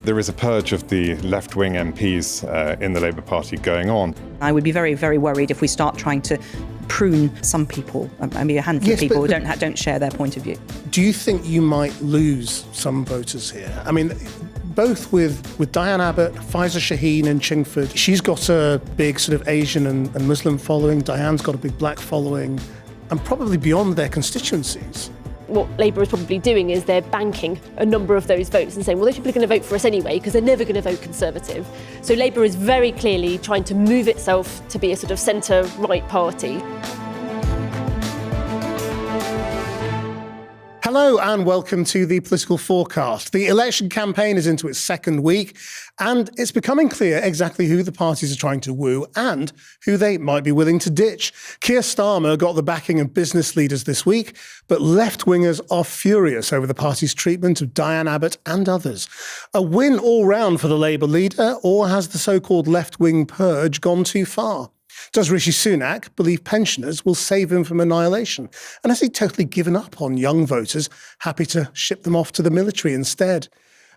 There is a purge of the left-wing MPs in the Labour Party going on. I would be very, very worried if we start trying to prune some people, maybe a handful of people who don't share their point of view. Do you think you might lose some voters here? I mean, both with Diane Abbott, Faiza Shaheen in Chingford, she's got a big sort of Asian and Muslim following, Diane's got a big black following, and probably beyond their constituencies. What Labour is probably doing is they're banking a number of those votes and saying, well, those people are going to vote for us anyway because they're never going to vote Conservative. So Labour is very clearly trying to move itself to be a sort of centre-right party. Hello and welcome to the Political Forecast. The election campaign is into its second week and it's becoming clear exactly who the parties are trying to woo and who they might be willing to ditch. Keir Starmer got the backing of business leaders this week, but left-wingers are furious over the party's treatment of Diane Abbott and others. A win all round for the Labour leader, or has the so-called left-wing purge gone too far? Does Rishi Sunak believe pensioners will save him from annihilation? And has he totally given up on young voters, happy to ship them off to the military instead?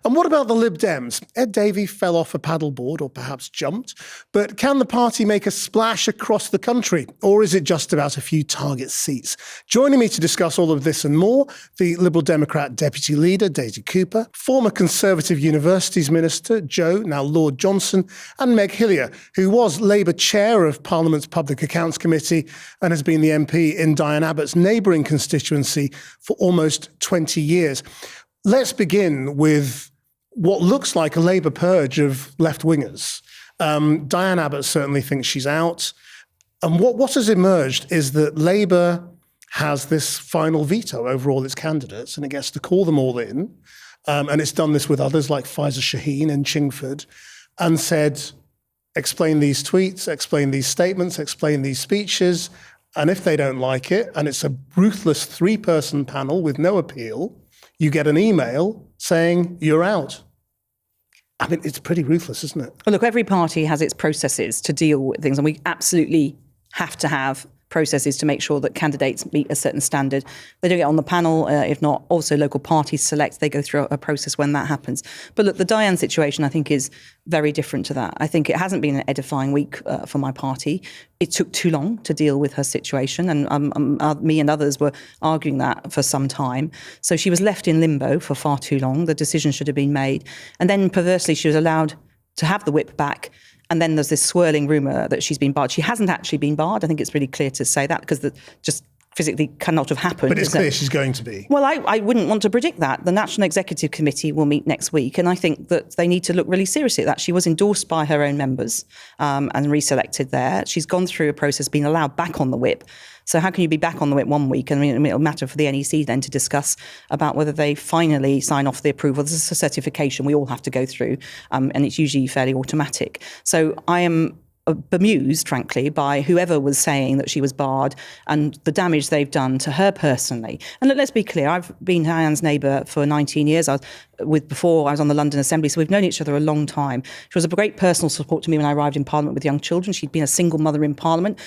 And what about the Lib Dems? Ed Davey fell off a paddleboard, or perhaps jumped. But can the party make a splash across the country? Or is it just about a few target seats? Joining me to discuss all of this and more, the Liberal Democrat Deputy Leader, Daisy Cooper, former Conservative Universities Minister, Joe, now Lord Johnson, and Meg Hillier, who was Labour Chair of Parliament's Public Accounts Committee and has been the MP in Diane Abbott's neighbouring constituency for almost 20 years. Let's begin with what looks like a Labour purge of left-wingers. Diane Abbott certainly thinks she's out. And what has emerged is that Labour has this final veto over all its candidates, and it gets to call them all in. And it's done this with others like Faiza Shaheen in Chingford, and said, explain these tweets, explain these statements, explain these speeches. And if they don't like it, and it's a ruthless three-person panel with no appeal, you get an email saying you're out. I mean, it's pretty ruthless, isn't it? Well, look, every party has its processes to deal with things, and we absolutely have to have processes to make sure that candidates meet a certain standard. They don't get on the panel, if not, also local parties select, they go through a process when that happens. But look, the Diane situation, I think, is very different to that. I think it hasn't been an edifying week for my party. It took too long to deal with her situation, and me and others were arguing that for some time. So she was left in limbo for far too long. The decision should have been made. And then perversely, she was allowed to have the whip back. And then there's this swirling rumour that she's been barred. She hasn't actually been barred. I think it's really clear to say that because that just physically cannot have happened. But it's clear she's going to be. Well, I wouldn't want to predict that. The National Executive Committee will meet next week, and I think that they need to look really seriously at that. She was endorsed by her own members and reselected there. She's gone through a process, been allowed back on the whip. So how can you be back on the whip one week? I mean, it'll matter for the NEC then to discuss about whether they finally sign off the approval. This is a certification we all have to go through, and it's usually fairly automatic. So I am bemused, frankly, by whoever was saying that she was barred and the damage they've done to her personally. And let's be clear, I've been Diane's neighbour for 19 years. Before I was on the London Assembly, so we've known each other a long time. She was a great personal support to me when I arrived in Parliament with young children. She'd been a single mother in Parliament.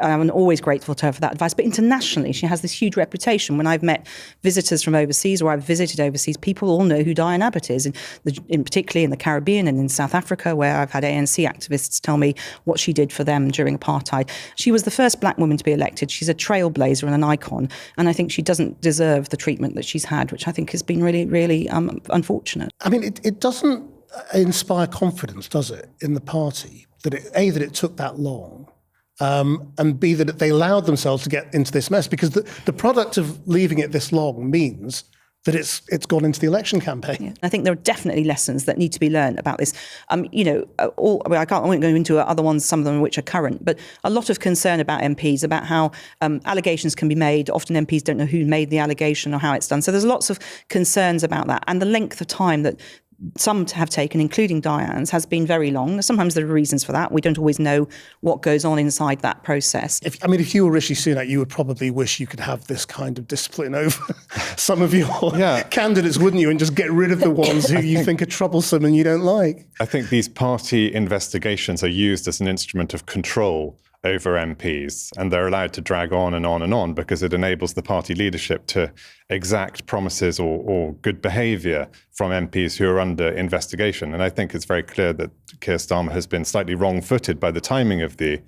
I'm always grateful to her for that advice. But internationally, she has this huge reputation. When I've met visitors from overseas or I've visited overseas, people all know who Diane Abbott is, particularly in the Caribbean and in South Africa, where I've had ANC activists tell me what she did for them during apartheid. She was the first black woman to be elected. She's a trailblazer and an icon. And I think she doesn't deserve the treatment that she's had, which I think has been really, really unfortunate. I mean, it doesn't inspire confidence, does it, in the party, that it took that long, and B, that they allowed themselves to get into this mess, because the product of leaving it this long means that it's gone into the election campaign. Yeah. I think there are definitely lessons that need to be learned about this. I won't go into other ones, some of them which are current, but a lot of concern about MPs, about how allegations can be made. Often MPs don't know who made the allegation or how it's done. So there's lots of concerns about that. And the length of time that some have taken, including Diane's, has been very long. Sometimes there are reasons for that. We don't always know what goes on inside that process. If you were Rishi Sunak, you would probably wish you could have this kind of discipline over some of your candidates, wouldn't you? And just get rid of the ones who you think are troublesome and you don't like. I think these party investigations are used as an instrument of control over MPs, and they're allowed to drag on and on and on because it enables the party leadership to exact promises or good behaviour from MPs who are under investigation. And I think it's very clear that Keir Starmer has been slightly wrong-footed by the timing of the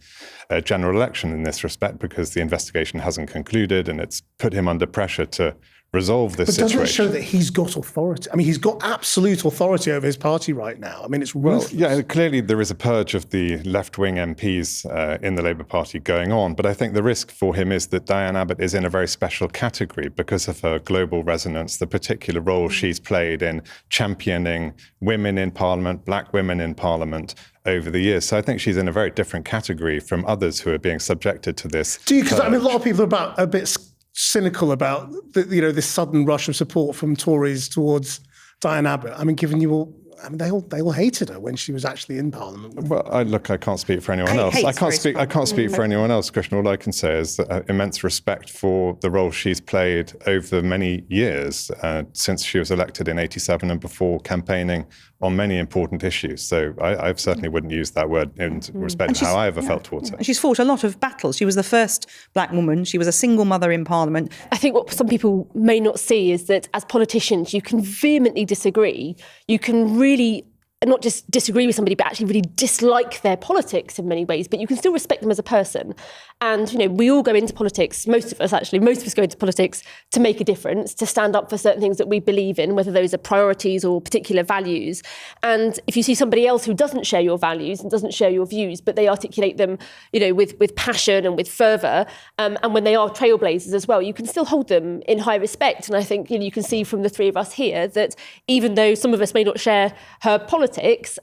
general election in this respect, because the investigation hasn't concluded and it's put him under pressure to resolve this situation. But doesn't it show that he's got authority? I mean, he's got absolute authority over his party right now. I mean, it's ruthless. Well, yeah, clearly there is a purge of the left-wing MPs in the Labour Party going on, but I think the risk for him is that Diane Abbott is in a very special category because of her global resonance, the particular role she's played in championing women in Parliament, black women in Parliament over the years. So I think she's in a very different category from others who are being subjected to this. Do you? Because I mean, a lot of people are a bit cynical about this sudden rush of support from Tories towards Diane Abbott. I mean, given you all, I mean, they all hated her when she was actually in Parliament. Well, I can't speak for anyone else. I can't speak for anyone else, Christian. All I can say is that immense respect for the role she's played over many years, since she was elected in '87 and before campaigning on many important issues. So I certainly wouldn't use that word in respect to how I ever felt towards her. And she's fought a lot of battles. She was the first black woman. She was a single mother in Parliament. I think what some people may not see is that as politicians, you can vehemently disagree. You can really not just disagree with somebody, but actually really dislike their politics in many ways, but you can still respect them as a person. And, we all go into politics, most of us go into politics to make a difference, to stand up for certain things that we believe in, whether those are priorities or particular values. And if you see somebody else who doesn't share your values and doesn't share your views, but they articulate them, with passion and with fervour, and when they are trailblazers as well, you can still hold them in high respect. And I think, you can see from the three of us here that even though some of us may not share her politics,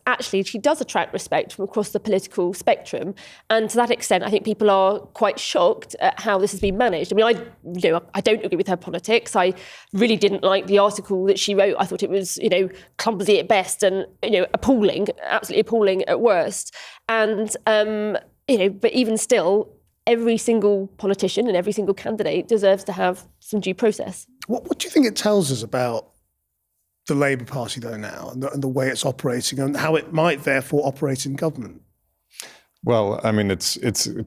actually she does attract respect from across the political spectrum. And to that extent, I think people are quite shocked at how this has been managed. I mean, I don't agree with her politics. I really didn't like the article that she wrote. I thought it was, clumsy at best and, appalling, absolutely appalling at worst. And, but even still, every single politician and every single candidate deserves to have some due process. What do you think it tells us about the Labour Party, though, now, and the way it's operating and how it might therefore operate in government? Well, I mean, it's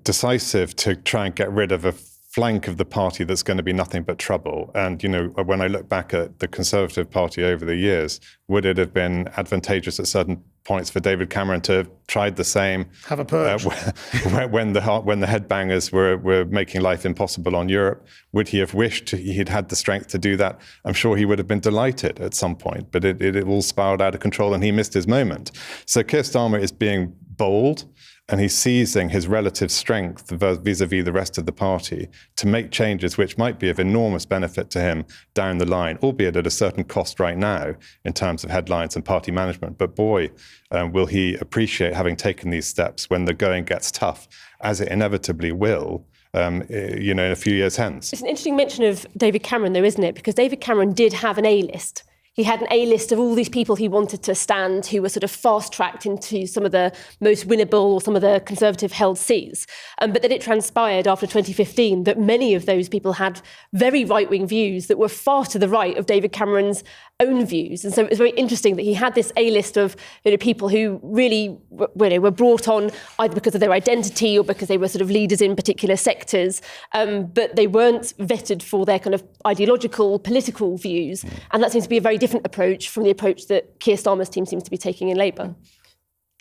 decisive to try and get rid of a flank of the party that's going to be nothing but trouble. And, when I look back at the Conservative Party over the years, would it have been advantageous at certain points for David Cameron to have tried the same? Have a purge. When the headbangers were making life impossible on Europe, would he have wished he'd had the strength to do that? I'm sure he would have been delighted at some point, but it all spiraled out of control and he missed his moment. So Keir Starmer is being bold, and he's seizing his relative strength vis-a-vis the rest of the party to make changes which might be of enormous benefit to him down the line, albeit at a certain cost right now in terms of headlines and party management. But boy, will he appreciate having taken these steps when the going gets tough, as it inevitably will, in a few years hence. It's an interesting mention of David Cameron, though, isn't it? Because David Cameron did have an A-list. He had an A-list of all these people he wanted to stand, who were sort of fast-tracked into some of the most winnable or some of the Conservative-held seats. But then it transpired after 2015 that many of those people had very right-wing views that were far to the right of David Cameron's own views. And so it was very interesting that he had this A-list of people who really were brought on either because of their identity or because they were sort of leaders in particular sectors, but they weren't vetted for their kind of ideological, political views. And that seems to be a very different approach from the approach that Keir Starmer's team seems to be taking in Labour.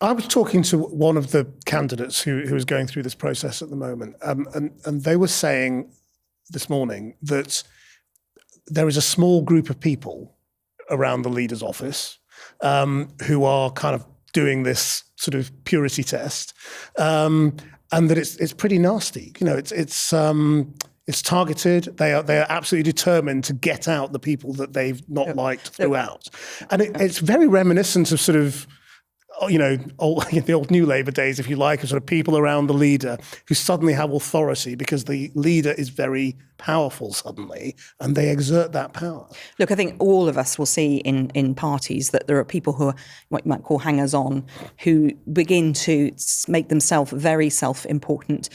I was talking to one of the candidates who is going through this process at the moment, and they were saying this morning that there is a small group of people around the leader's office who are kind of doing this sort of purity test, and that it's pretty nasty. It's targeted. They are absolutely determined to get out the people that they've not liked throughout. And it's very reminiscent of sort of, the old New Labour days, if you like, of sort of people around the leader who suddenly have authority because the leader is very powerful suddenly, and they exert that power. Look, I think all of us will see in parties that there are people who are what you might call hangers-on, who begin to make themselves very self-important,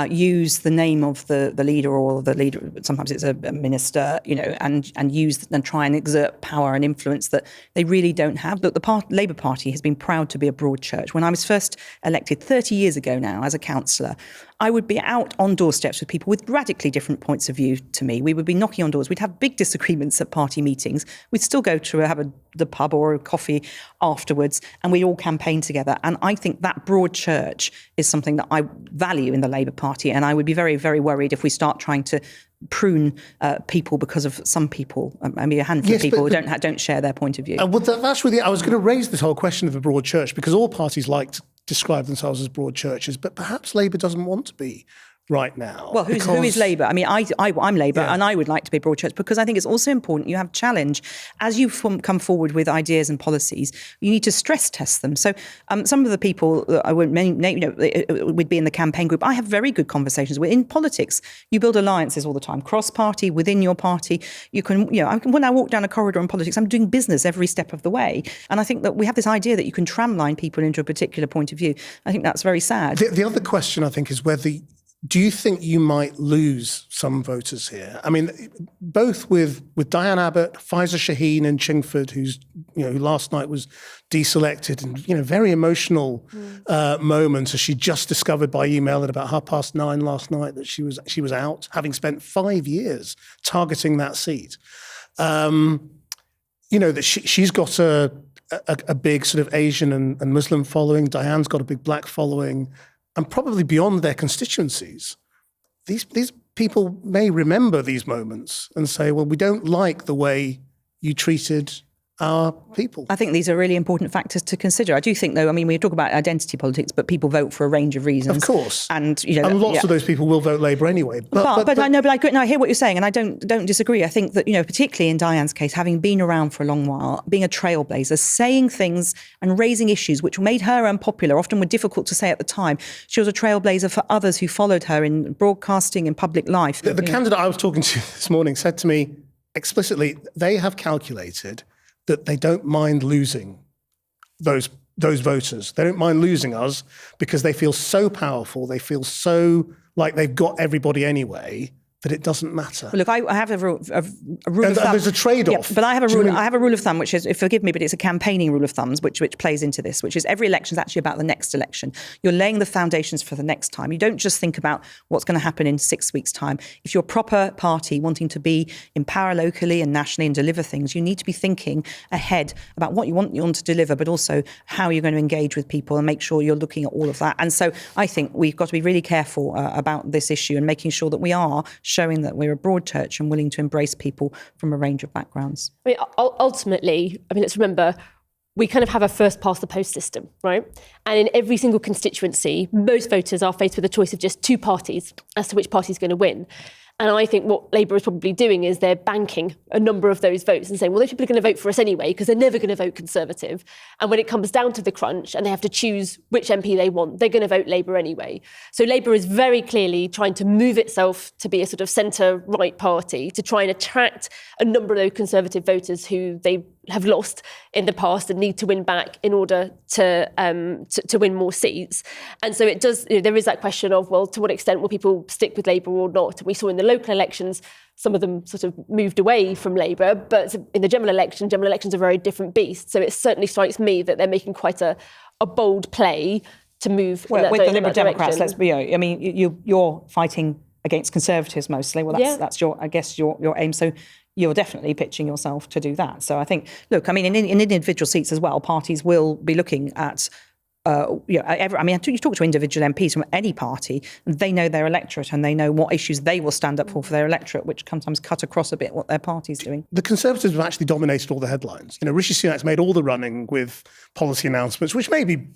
use the name of the leader or the leader, sometimes it's a minister, and use and try and exert power and influence that they really don't have. Look, the Labour Party has been proud to be a broad church. When I was first elected 30 years ago now as a councillor, I would be out on doorsteps with people with radically different points of view to me. We would be knocking on doors. We'd have big disagreements at party meetings. We'd still go to have the pub or a coffee afterwards, and we all campaign together. And I think that broad church is something that I value in the Labour Party, and I would be very, very worried if we start trying to prune people because of some people, maybe a handful of people who don't share their point of view. Well, that's really, I was going to raise this whole question of the broad church, because all parties like to describe themselves as broad churches, but perhaps Labour doesn't want to be right now. Well, who is Labour? I mean, I'm Labour, and I would like to be broad church, because I think it's also important you have challenge. As you come forward with ideas and policies, you need to stress test them. So some of the people that I won't name, would be in the campaign group, I have very good conversations with. In politics, you build alliances all the time, cross-party, within your party. You can, when I walk down a corridor in politics, I'm doing business every step of the way. And I think that we have this idea that you can tramline people into a particular point of view. I think that's very sad. The other question, I think, is whether... Do you think you might lose some voters here? I mean, both with Diane Abbott, Faiza Shaheen and Chingford, who last night was deselected, and very emotional moments as she just discovered by email at about 9:30 last night that she was out, having spent 5 years targeting that seat. That she's got a big sort of Asian and Muslim following. Diane's got a big black following. And probably beyond their constituencies, these people may remember these moments and say, well, we don't like the way you treated our people. I think these are really important factors to consider. I do think, though, I mean, we talk about identity politics, but people vote for a range of reasons. Of course. And lots of those people will vote Labour anyway. But I hear what you're saying, and I don't disagree. I think that, particularly in Diane's case, having been around for a long while, being a trailblazer, saying things and raising issues which made her unpopular, often were difficult to say at the time. She was a trailblazer for others who followed her in broadcasting and public life. The candidate I was talking to this morning said to me explicitly, they have calculated that they don't mind losing those voters. They don't mind losing us because they feel so powerful, they feel so like they've got everybody anyway, that it doesn't matter. Well, look, I have a rule of thumb. There's a trade-off. Yeah, but I have a rule of thumb, which is, forgive me, but it's a campaigning rule of thumbs, which plays into this, which is every election is actually about the next election. You're laying the foundations for the next time. You don't just think about what's going to happen in 6 weeks' time. If you're a proper party wanting to be in power locally and nationally and deliver things, you need to be thinking ahead about what you want to deliver, but also how you're going to engage with people and make sure you're looking at all of that. And so I think we've got to be really careful about this issue and making sure that we are showing that we're a broad church and willing to embrace people from a range of backgrounds. I mean, ultimately, let's remember, we kind of have a first past the post system, right? And in every single constituency, most voters are faced with a choice of just two parties as to which party is going to win. And I think what Labour is probably doing is they're banking a number of those votes and saying, well, those people are going to vote for us anyway, because they're never going to vote Conservative. And when it comes down to the crunch and they have to choose which MP they want, they're going to vote Labour anyway. So Labour is very clearly trying to move itself to be a sort of centre-right party to try and attract a number of those Conservative voters who they have lost in the past and need to win back in order to win more seats. And so it does, there is that question of, well, to what extent will people stick with Labour or not? And we saw in the local elections, some of them sort of moved away from Labour, but in the general elections are a very different beast. So it certainly strikes me that they're making quite a bold play to move with the Lib Democrats. Direction. Let's be, you're fighting against Conservatives mostly. Well, that's your aim. So you're definitely pitching yourself to do that. So I think, look, in individual seats as well, parties will be looking at, you talk to individual MPs from any party, and they know their electorate and they know what issues they will stand up for their electorate, which sometimes cut across a bit what their party's doing. The Conservatives have actually dominated all the headlines. Rishi Sunak's made all the running with policy announcements, which may be,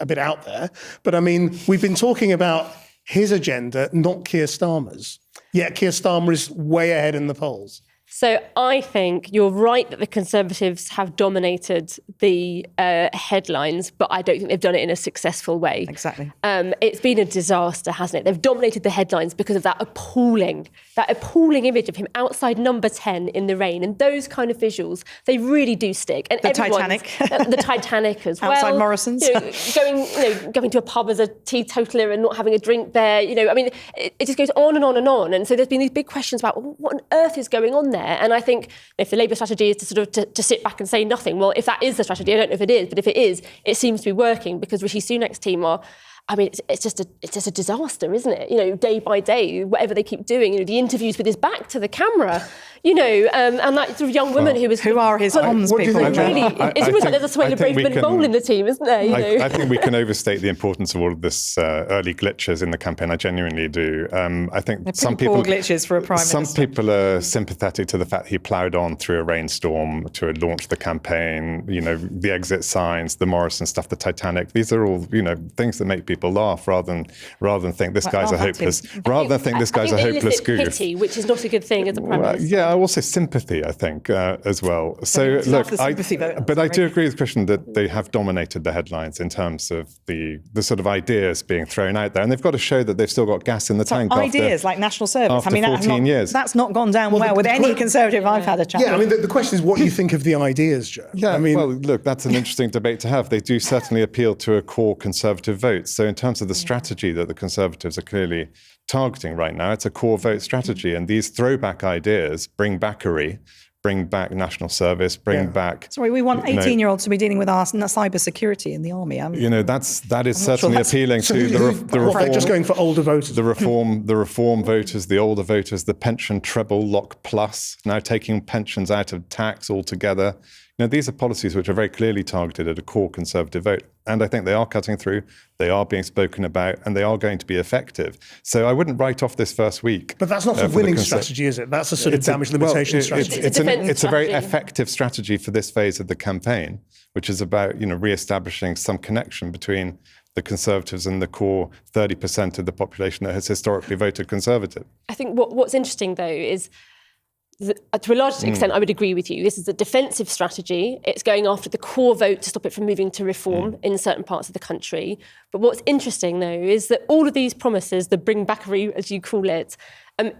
a bit out there. But we've been talking about his agenda, not Keir Starmer's. Yet Keir Starmer is way ahead in the polls. So I think you're right that the Conservatives have dominated the headlines, but I don't think they've done it in a successful way. Exactly. It's been a disaster, hasn't it? They've dominated the headlines because of that appalling image of him outside number 10 in the rain. And those kind of visuals, they really do stick. And the Titanic. The Titanic as well. Outside Morrison's. Going to a pub as a teetotaler and not having a drink there. I mean, it just goes on and on and on. And so there's been these big questions about what on earth is going on there. And I think if the Labour strategy is to sort of to sit back and say nothing, well, if that is the strategy, I don't know if it is, but if it is, it seems to be working because Rishi Sunak's team are. I mean, it's just a disaster, isn't it? Day by day, whatever they keep doing. The interviews with his back to the camera. And that sort of young woman who are his comms people. It's almost like there's a Suella Braverman mole in the team, isn't there? I think we can overstate the importance of all of this early glitches in the campaign. I genuinely do. I think some people glitches for a prime minister. Some people are sympathetic to the fact he ploughed on through a rainstorm to launch the campaign. The exit signs, the Morrison stuff, the Titanic. These are all things that make people laugh rather than think this guy's a hopeless. This guy's a hopeless goof. Pity, which is not a good thing as a prime minister. Yeah. I will say sympathy, I think, as well. So, look, but I do agree with Christian that they have dominated the headlines in terms of the sort of ideas being thrown out there. And they've got to show that they've still got gas in the tank. Ideas like national service. After 14 years. That's not gone down well with any Conservative I've had a chat with. Yeah, I mean, the question is what you think of the ideas, Joe. Yeah, well, look, that's an interesting debate to have. They do certainly appeal to a core Conservative vote. So in terms of the strategy that the Conservatives are clearly targeting right now, it's a core vote strategy. And these throwback ideas, bring backery, bring back national service, bring back... Sorry, we want 18-year-olds to be dealing with our cyber security in the army. That is certainly appealing to the reform... Just going for older voters. The reform voters, the older voters, the pension treble lock plus, now taking pensions out of tax altogether. These are policies which are very clearly targeted at a core Conservative vote. And I think they are cutting through, they are being spoken about, and they are going to be effective. So I wouldn't write off this first week. But that's not a winning strategy, is it? That's a sort of damage limitation strategy. It's a very effective strategy for this phase of the campaign, which is about, re-establishing some connection between the Conservatives and the core 30% of the population that has historically voted Conservative. I think what's interesting, though, is to a large extent, I would agree with you. This is a defensive strategy. It's going after the core vote to stop it from moving to reform in certain parts of the country. But what's interesting, though, is that all of these promises, the bring backery, as you call it,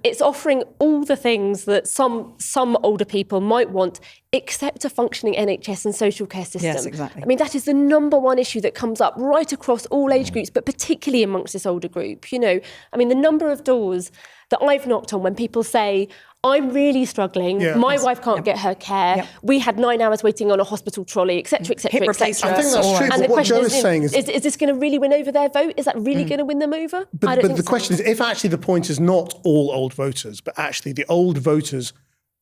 it's offering all the things that some older people might want, except a functioning NHS and social care system. Yes, exactly. I mean, that is the number one issue that comes up right across all age groups, but particularly amongst this older group. I mean, the number of doors that I've knocked on when people say, I'm really struggling. My wife can't get her care. We had 9 hours waiting on a hospital trolley, etc., etc., etc. I think that's true. And but what Joe is saying is this going to really win over their vote? Is that really going to win them over? But the question is, if actually the point is not all old voters, but actually the old voters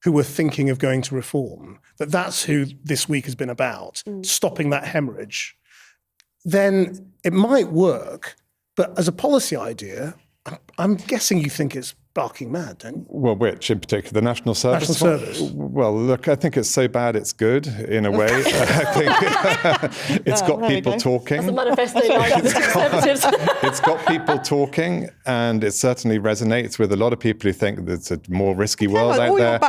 who were thinking of going to reform, that's who this week has been about, stopping that hemorrhage, then it might work. But as a policy idea, I'm guessing you think it's barking mad, don't you? Well, which in particular? The national service? National service. Well, look, I think it's so bad it's good, in a way. I think it's got people talking. That's a manifesto line of the Conservatives. It's got people talking, and it certainly resonates with a lot of people who think that it's a more risky world out there.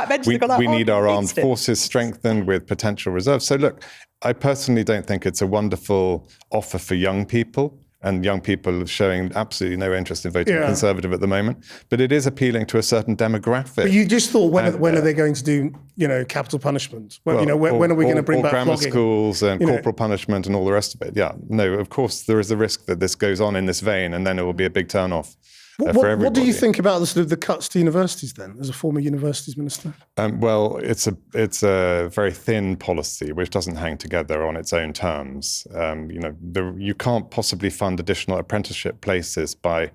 We need our armed forces strengthened with potential reserves. So look, I personally don't think it's a wonderful offer for young people. And young people showing absolutely no interest in voting Conservative at the moment. But it is appealing to a certain demographic. But you just thought, when are they going to do, capital punishment? When are we going to bring back grammar flogging? schools and corporal punishment and all the rest of it? Yeah, no, of course there is a risk that this goes on in this vein, and then it will be a big turn-off. For everybody. What do you think about the cuts to universities then, as a former universities minister? Well, it's a very thin policy which doesn't hang together on its own terms. You can't possibly fund additional apprenticeship places by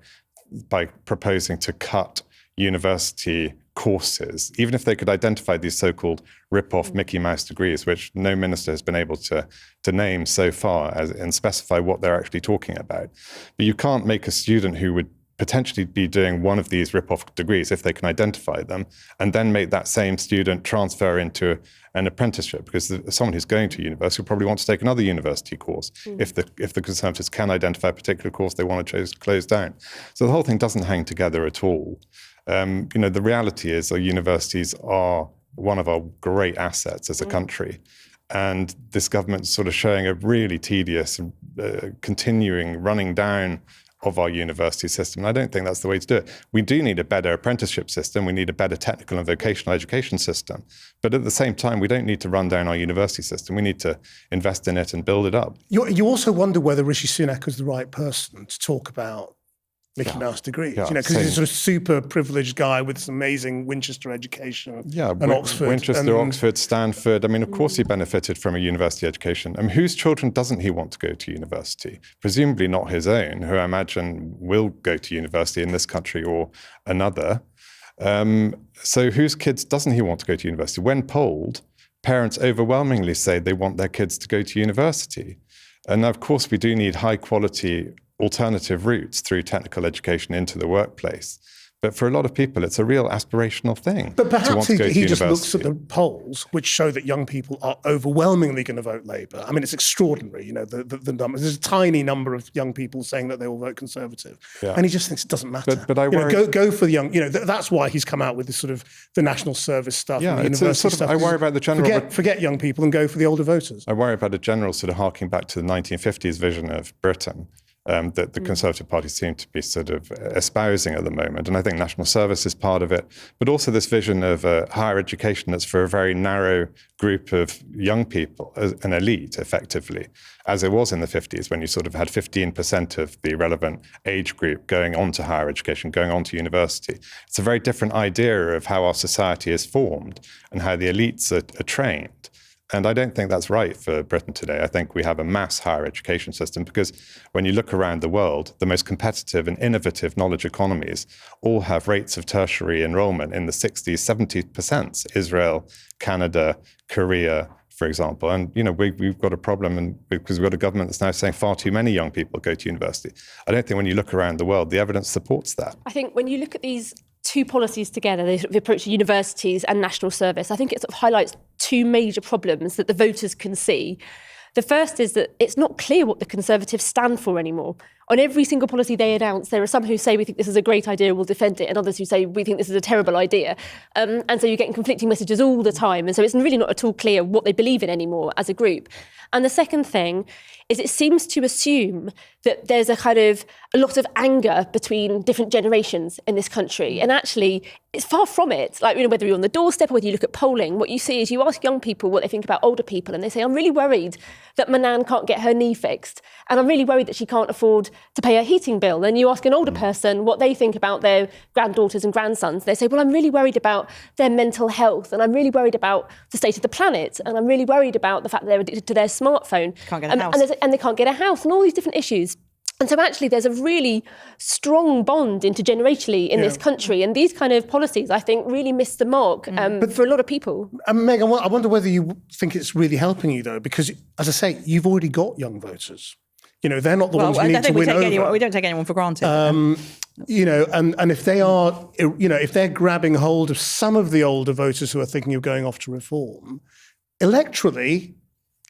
proposing to cut university courses, even if they could identify these so-called rip-off Mickey Mouse degrees, which no minister has been able to name so far and specify what they're actually talking about. But you can't make a student who would potentially be doing one of these rip-off degrees, if they can identify them, and then make that same student transfer into an apprenticeship, because someone who's going to university will probably want to take another university course if the Conservatives can identify a particular course they want to close down. So the whole thing doesn't hang together at all. The reality is that universities are one of our great assets as a country. And this government's sort of showing a really tedious, continuing running down of our university system. And I don't think that's the way to do it. We do need a better apprenticeship system. We need a better technical and vocational education system. But at the same time, we don't need to run down our university system. We need to invest in it and build it up. You also wonder whether Rishi Sunak was the right person to talk about Mickey Mouse degrees, because he's a sort of super privileged guy with this amazing Winchester education and Oxford. Winchester, Oxford, Stanford. I mean, of course he benefited from a university education. I mean, whose children doesn't he want to go to university? Presumably not his own, who I imagine will go to university in this country or another. So whose kids doesn't he want to go to university? When polled, parents overwhelmingly say they want their kids to go to university. And of course, we do need high quality alternative routes through technical education into the workplace. But for a lot of people, it's a real aspirational thing. But perhaps he just looks at the polls, which show that young people are overwhelmingly going to vote Labour. I mean, it's extraordinary, the numbers. There's a tiny number of young people saying that they will vote Conservative. Yeah. And he just thinks it doesn't matter. But I worry... go for the young, that's why he's come out with this sort of the national service stuff and the university stuff. I worry about the general... Forget young people and go for the older voters. I worry about a general sort of harking back to the 1950s vision of Britain. That the Conservative Party seem to be sort of espousing at the moment. And I think national service is part of it, but also this vision of higher education that's for a very narrow group of young people, an elite, effectively, as it was in the 50s when you sort of had 15% of the relevant age group going on to higher education, going on to university. It's a very different idea of how our society is formed and how the elites are trained. And I don't think that's right for Britain today. I think we have a mass higher education system because when you look around the world, the most competitive and innovative knowledge economies all have rates of tertiary enrollment in the 60s, 70%. Israel, Canada, Korea, for example. And, we've got a problem because we've got a government that's now saying far too many young people go to university. I don't think when you look around the world, the evidence supports that. I think when you look at these two policies together, the approach to universities and national service, I think it sort of highlights two major problems that the voters can see. The first is that it's not clear what the Conservatives stand for anymore. On every single policy they announce, there are some who say we think this is a great idea, we'll defend it, and others who say we think this is a terrible idea. And so you're getting conflicting messages all the time. And so it's really not at all clear what they believe in anymore as a group. And the second thing is it seems to assume that there's a lot of anger between different generations in this country. And actually, it's far from it. Like, whether you're on the doorstep or whether you look at polling, what you see is you ask young people what they think about older people, and they say, I'm really worried that my nan can't get her knee fixed. And I'm really worried that she can't afford to pay her heating bill. Then you ask an older person what they think about their granddaughters and grandsons. They say, well, I'm really worried about their mental health, and I'm really worried about the state of the planet, and I'm really worried about the fact that they're addicted to their smartphone. Can't get a house. And they can't get a house, and all these different issues. And so actually there's a really strong bond intergenerationally in this country. And these kind of policies, I think, really miss the mark for a lot of people. Meg, I wonder whether you think it's really helping you, though, because, as I say, you've already got young voters. They're not the ones you need to win over. We don't take anyone for granted. And if they are, if they're grabbing hold of some of the older voters who are thinking of going off to reform, electorally,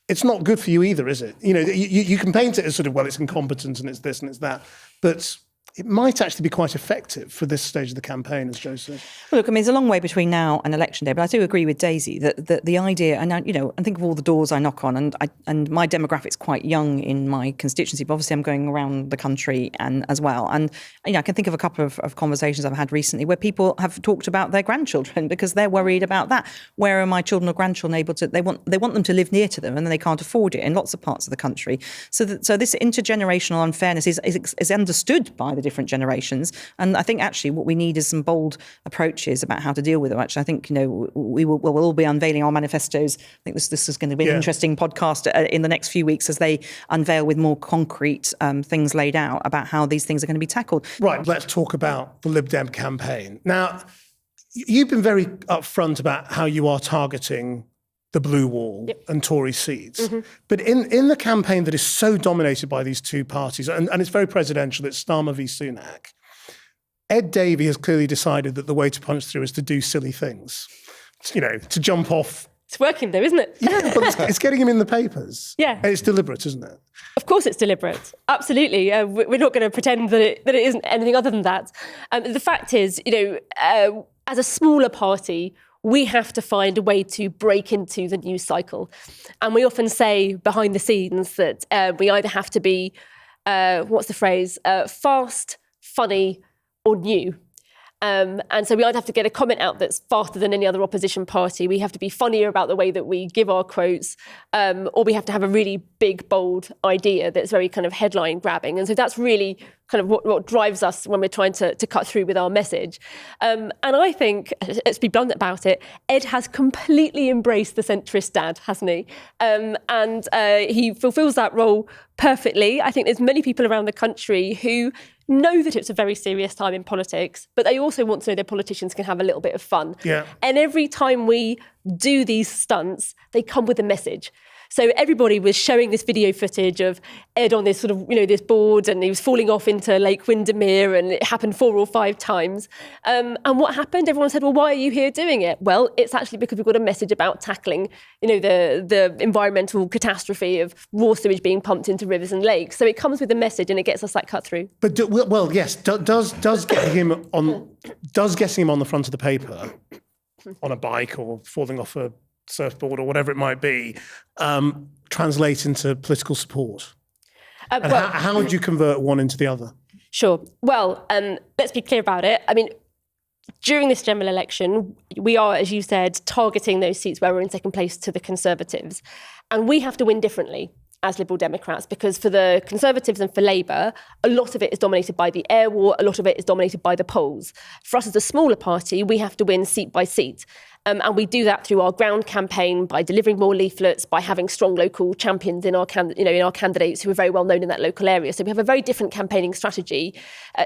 it's not good for you either, is it? You can paint it as sort of, well, it's incompetent and it's this and it's that, but it might actually be quite effective for this stage of the campaign, as Joe said. Well, look, there's a long way between now and election day, but I do agree with Daisy that the idea, and I think of all the doors I knock on, and my demographic's quite young in my constituency, but obviously I'm going around the country and as well. And I can think of a couple of conversations I've had recently where people have talked about their grandchildren because they're worried about that. Where are my children or grandchildren able to? They want them to live near to them, and then they can't afford it in lots of parts of the country. So this intergenerational unfairness is understood by the different generations, and I think actually what we need is some bold approaches about how to deal with it. Actually, I think we'll all be unveiling our manifestos. I think this is going to be an interesting podcast in the next few weeks as they unveil with more concrete things laid out about how these things are going to be tackled. Right, let's talk about the Lib Dem campaign. Now, you've been very upfront about how you are targeting the blue wall and Tory seats. Mm-hmm. But in the campaign that is so dominated by these two parties, and it's very presidential, it's Starmer v Sunak, Ed Davey has clearly decided that the way to punch through is to do silly things, to jump off. It's working though, isn't it? Yeah, but it's getting him in the papers. Yeah. And it's deliberate, isn't it? Of course it's deliberate. Absolutely. We're not going to pretend that it isn't anything other than that. The fact is, as a smaller party, we have to find a way to break into the news cycle. And we often say behind the scenes that we either have to be, what's the phrase, fast, funny, or new. And so we either have to get a comment out that's faster than any other opposition party, we have to be funnier about the way that we give our quotes, or we have to have a really big, bold idea that's very kind of headline grabbing. And so that's really kind of what drives us when we're trying to cut through with our message. And I think, let's be blunt about it, Ed has completely embraced the centrist dad, hasn't he? And he fulfills that role perfectly. I think there's many people around the country who know that it's a very serious time in politics, but they also want to know their politicians can have a little bit of fun. Yeah. And every time we do these stunts, they come with a message. So everybody was showing this video footage of Ed on this sort of, this board, and he was falling off into Lake Windermere, and it happened 4 or 5 times. And what happened? Everyone said, well, why are you here doing it? Well, it's actually because we've got a message about tackling, the environmental catastrophe of raw sewage being pumped into rivers and lakes. So it comes with a message, and it gets us that cut through. But yes, does getting him on the front of the paper on a bike or falling off a surfboard or whatever it might be, translate into political support? How would you convert one into the other? Sure. Well, let's be clear about it. I mean, during this general election, we are, as you said, targeting those seats where we're in second place to the Conservatives. And we have to win differently as Liberal Democrats, because for the Conservatives and for Labour, a lot of it is dominated by the air war, a lot of it is dominated by the polls. For us as a smaller party, we have to win seat by seat. And we do that through our ground campaign, by delivering more leaflets, by having strong local champions in our candidates who are very well known in that local area. So we have a very different campaigning strategy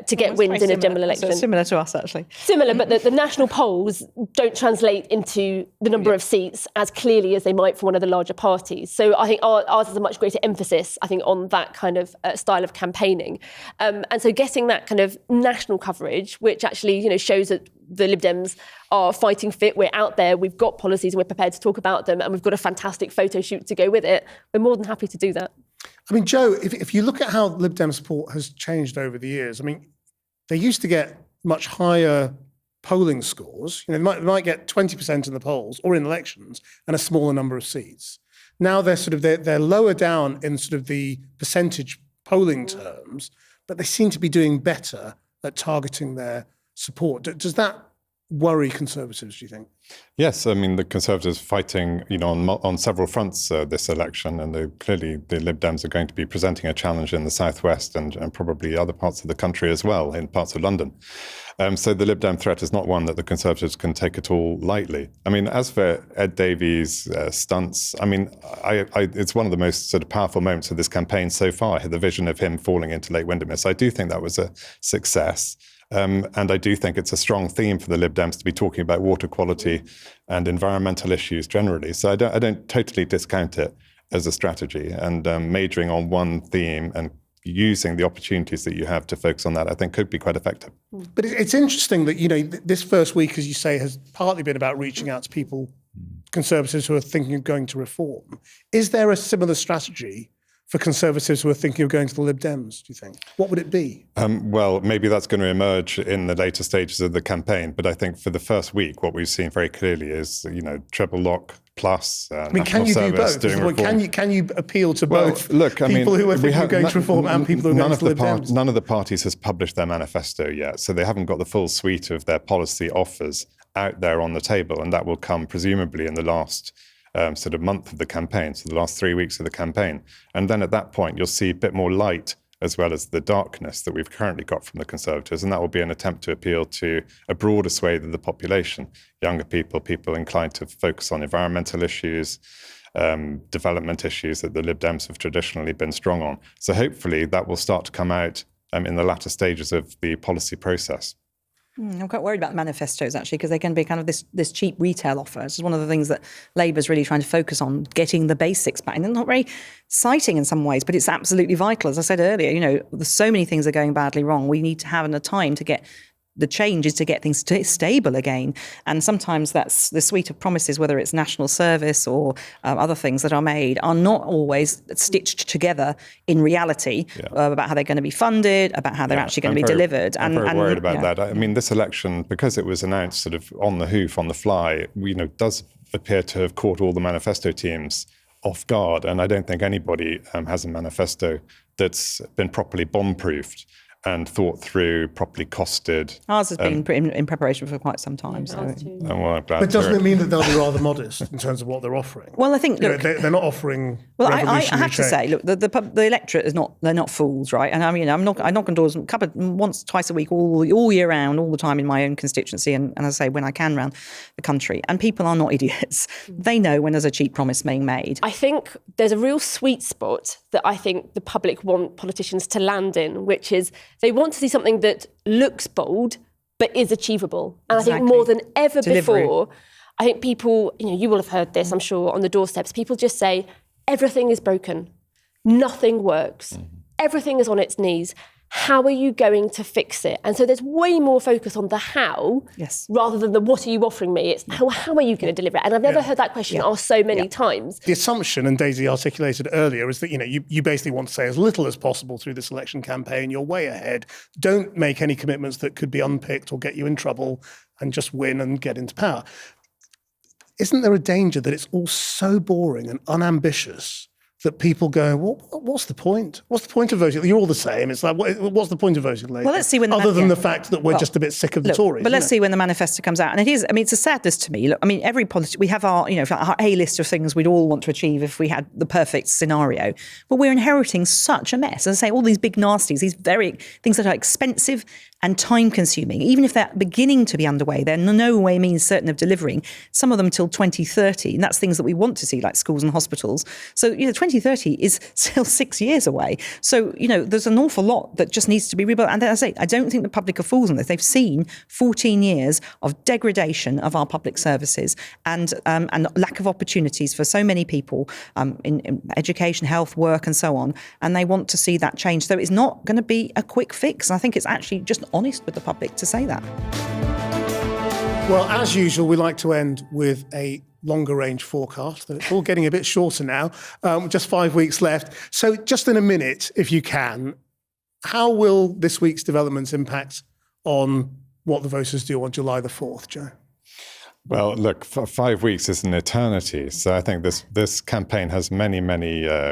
to get wins in a general election. So similar to us, actually. Similar, but the national polls don't translate into the number of seats as clearly as they might for one of the larger parties. So I think ours is a much greater emphasis, I think, on that kind of style of campaigning. And so getting that kind of national coverage, which actually, shows that the Lib Dems are fighting fit, we're out there, we've got policies and we're prepared to talk about them, and we've got a fantastic photo shoot to go with it, we're more than happy to do that. I mean, Joe, if you look at how Lib Dem support has changed over the years, I mean, they used to get much higher polling scores. They might get 20% in the polls or in elections and a smaller number of seats. Now they're lower down in sort of the percentage polling terms, but they seem to be doing better at targeting their support. Does that worry Conservatives, do you think? Yes, I mean, the Conservatives fighting, on several fronts this election, and clearly the Lib Dems are going to be presenting a challenge in the southwest and probably other parts of the country as well, in parts of London. So the Lib Dem threat is not one that the Conservatives can take at all lightly. I mean, as for Ed Davey's stunts, I mean, it's one of the most sort of powerful moments of this campaign so far, the vision of him falling into Lake Windermere. So I do think that was a success. And I do think it's a strong theme for the Lib Dems to be talking about water quality and environmental issues generally. So I don't totally discount it as a strategy, and majoring on one theme and using the opportunities that you have to focus on that, I think, could be quite effective. But it's interesting that, this first week, as you say, has partly been about reaching out to people, Conservatives who are thinking of going to reform. Is there a similar strategy for Conservatives who are thinking of going to the Lib Dems, do you think? What would it be? Well, maybe that's going to emerge in the later stages of the campaign. But I think for the first week, what we've seen very clearly is, triple lock plus can you do both? Can you appeal to both people who are thinking of going to reform and people who are going to Lib Dems? None of the parties has published their manifesto yet, so they haven't got the full suite of their policy offers out there on the table, and that will come presumably in the last sort of month of the campaign, so the last 3 weeks of the campaign. And then at that point, you'll see a bit more light as well as the darkness that we've currently got from the Conservatives. And that will be an attempt to appeal to a broader swathe of the population, younger people inclined to focus on environmental issues, development issues that the Lib Dems have traditionally been strong on. So hopefully that will start to come out in the latter stages of the policy process. I'm quite worried about manifestos, actually, because they can be kind of this cheap retail offer. This is one of the things that Labour's really trying to focus on, getting the basics back. And they're not very exciting in some ways, but it's absolutely vital. As I said earlier, there's so many things are going badly wrong. We need to have a time to get the change is to get things stable again. And sometimes that's the suite of promises, whether it's national service or other things that are made, are not always stitched together in reality about how they're going to be funded, about how they're actually going to be delivered. I'm very worried about that. I mean, this election, because it was announced sort of on the hoof, on the fly, does appear to have caught all the manifesto teams off guard. And I don't think anybody has a manifesto that's been properly bomb-proofed and thought through, properly costed. Ours has been in preparation for quite some time. But doesn't it mean that they'll be rather modest in terms of what they're offering? Well, I think they're not offering. Well, I have to say, look, the electorate is not—they're not fools, right? And I mean, I knock on doors once, twice a week, all year round, all the time in my own constituency, and as I say, when I can around the country. And people are not idiots. They know when there's a cheap promise being made. I think there's a real sweet spot that I think the public want politicians to land in, which is they want to see something that looks bold but is achievable. And I think more than ever before, I think people, you will have heard this, I'm sure, on the doorsteps, people just say, everything is broken, nothing works, everything is on its knees. How are you going to fix it? And so there's way more focus on the how rather than the what are you offering me? It's how are you going to deliver it? And I've never heard that question asked so many times. The assumption, and Daisy articulated earlier, is that you basically want to say as little as possible through this election campaign. You're way ahead. Don't make any commitments that could be unpicked or get you in trouble, and just win and get into power. Isn't there a danger that it's all so boring and unambitious that people go, what's the point? What's the point of voting? You're all the same. It's like, what's the point of voting Labour? Well, let's see when other than the fact that we're just a bit sick of the Tories. But let's see when the manifesto comes out. And it is, I mean, it's a sadness to me. Look, I mean, every we have our, our A list of things we'd all want to achieve if we had the perfect scenario. But we're inheriting such a mess. As I say, all these big nasties, these very things that are expensive and time-consuming. Even if they're beginning to be underway, they're in no way means certain of delivering. Some of them till 2030, and that's things that we want to see, like schools and hospitals. So 2030 is still 6 years away. So there's an awful lot that just needs to be rebuilt. And as I say, I don't think the public are fools on this. They've seen 14 years of degradation of our public services and lack of opportunities for so many people in education, health, work, and so on. And they want to see that change. So it's not going to be a quick fix. And I think it's actually just honest with the public to say that. Well, as usual, we like to end with a longer range forecast. It's all getting a bit shorter now, just 5 weeks left. So just in a minute, if you can, how will this week's developments impact on what the voters do on July the 4th, Joe? Well, look, 5 weeks is an eternity. So I think this campaign has many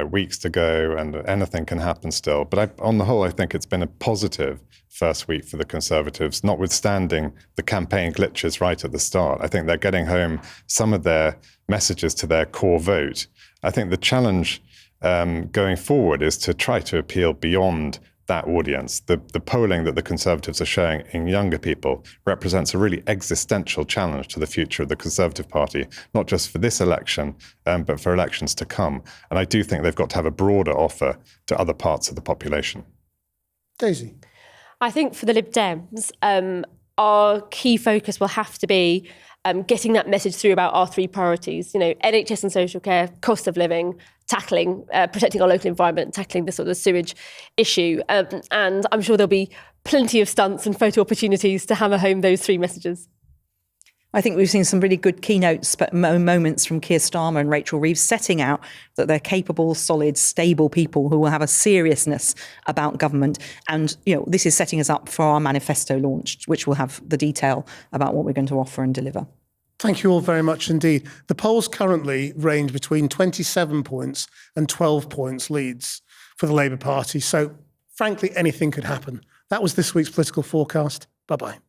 weeks to go, and anything can happen still. But on the whole, I think it's been a positive first week for the Conservatives, notwithstanding the campaign glitches right at the start. I think they're getting home some of their messages to their core vote. I think the challenge going forward is to try to appeal beyond that audience. The polling that the Conservatives are showing in younger people represents a really existential challenge to the future of the Conservative Party, not just for this election, but for elections to come. And I do think they've got to have a broader offer to other parts of the population. Daisy? I think for the Lib Dems, our key focus will have to be getting that message through about our three priorities, NHS and social care, cost of living, tackling, protecting our local environment, tackling the sort of sewage issue. And I'm sure there'll be plenty of stunts and photo opportunities to hammer home those three messages. I think we've seen some really good keynotes, moments from Keir Starmer and Rachel Reeves setting out that they're capable, solid, stable people who will have a seriousness about government. And, this is setting us up for our manifesto launch, which will have the detail about what we're going to offer and deliver. Thank you all very much indeed. The polls currently range between 27 points and 12 points leads for the Labour Party. So, frankly, anything could happen. That was this week's political forecast. Bye-bye.